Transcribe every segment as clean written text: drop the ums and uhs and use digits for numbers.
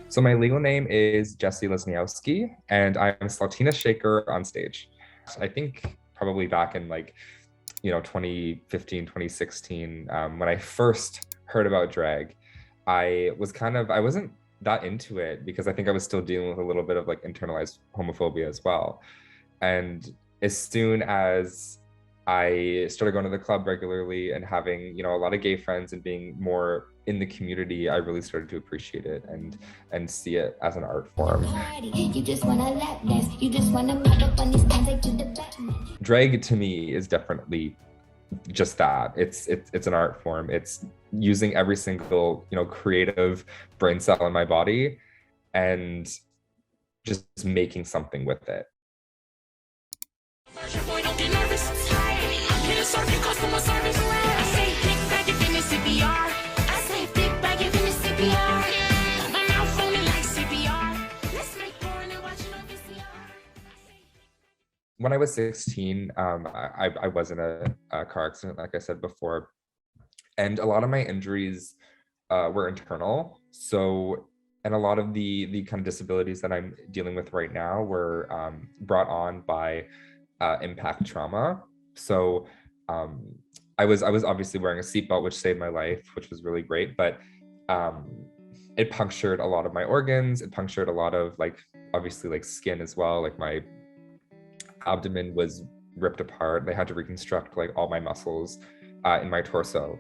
So my legal name is Jesse Lesniewski, and I'm Saltina Shaker on stage. I think probably back in 2015, 2016, when I first heard about drag, I wasn't that into it because I think I was still dealing with a little bit of like internalized homophobia as well. And as soon as I started going to the club regularly and having, a lot of gay friends and being more in the community, I really started to appreciate it and see it as an art form. Drag to me is definitely just that. It's an art form. It's using every single, creative brain cell in my body and just making something with it. When I was 16, I was in a car accident, like I said before, and a lot of my injuries were internal. So, and a lot of the kind of disabilities that I'm dealing with right now were brought on by impact trauma. So I was obviously wearing a seatbelt, which saved my life, which was really great, but it punctured a lot of my organs. It punctured a lot of obviously skin as well. Like my abdomen was ripped apart. They had to reconstruct all my muscles in my torso.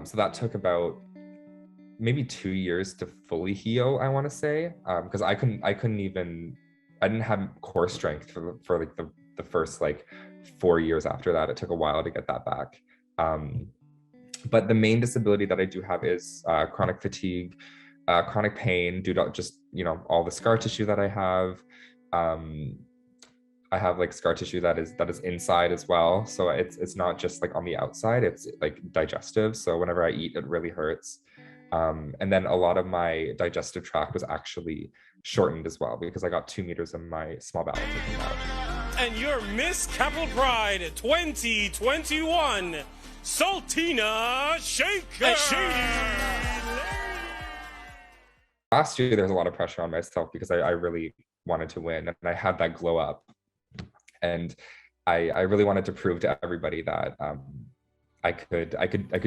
So that took about maybe 2 years to fully heal, I want to say, because I didn't have core strength for the first 4 years after that. It took a while to get that back. But the main disability that I do have is chronic fatigue, chronic pain due to just, all the scar tissue that I have. I have scar tissue that is inside as well. So it's not just on the outside, it's digestive. So whenever I eat, it really hurts. And then a lot of my digestive tract was actually shortened as well because I got 2 meters of my small bowel taken out. And your Miss Capital Pride 2021, Saltina Shaker. Last year, there was a lot of pressure on myself because I really wanted to win, and I had that glow up. And I really wanted to prove to everybody that I could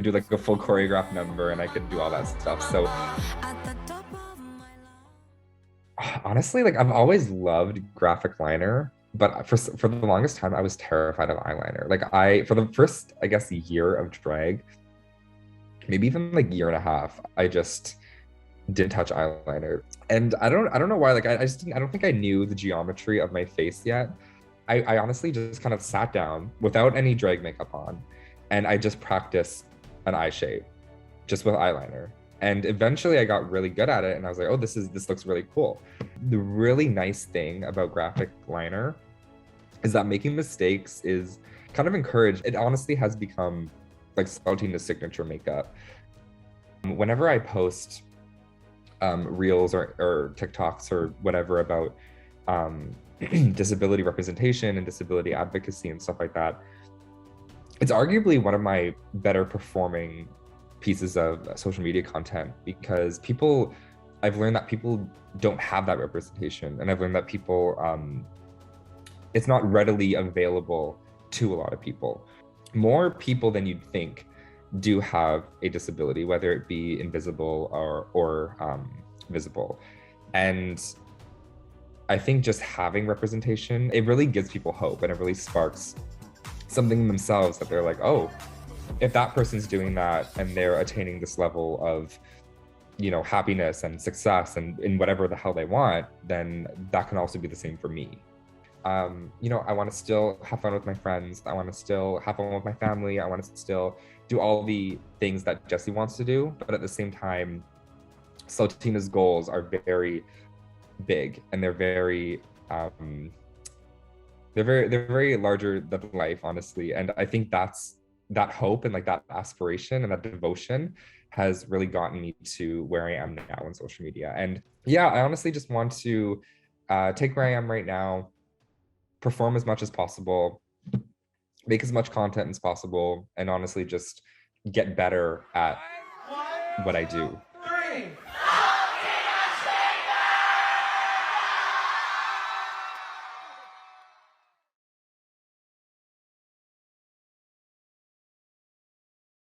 do a full choreographed number, and I could do all that stuff. So honestly, I've always loved graphic liner, but for the longest time I was terrified of eyeliner. For the first, I guess, year of drag, maybe even year and a half, I just didn't touch eyeliner. And I don't know why. I don't think I knew the geometry of my face yet. I honestly just kind of sat down without any drag makeup on, and I just practiced an eye shape just with eyeliner. And eventually I got really good at it, and I was like, oh, this looks really cool. The really nice thing about graphic liner is that making mistakes is kind of encouraged. It honestly has become Saltina's signature makeup. Whenever I post reels or TikToks or whatever about disability representation and disability advocacy and stuff like that, it's arguably one of my better performing pieces of social media content, because I've learned that people don't have that representation, and I've learned that people, it's not readily available to a lot of people. More people than you'd think do have a disability, whether it be invisible or visible. And I think just having representation, it really gives people hope, and it really sparks something in themselves that they're like, oh, if that person's doing that and they're attaining this level of, happiness and success and in whatever the hell they want, then that can also be the same for me. I want to still have fun with my friends. I want to still have fun with my family. I want to still do all the things that Jesse wants to do. But at the same time, Saltina's goals are very big, and they're very they're very larger than life, honestly. And I think that hope and like that aspiration and that devotion has really gotten me to where I am now in social media. And yeah, I honestly just want to take where I am right now, perform as much as possible, make as much content as possible, and honestly just get better at what I do.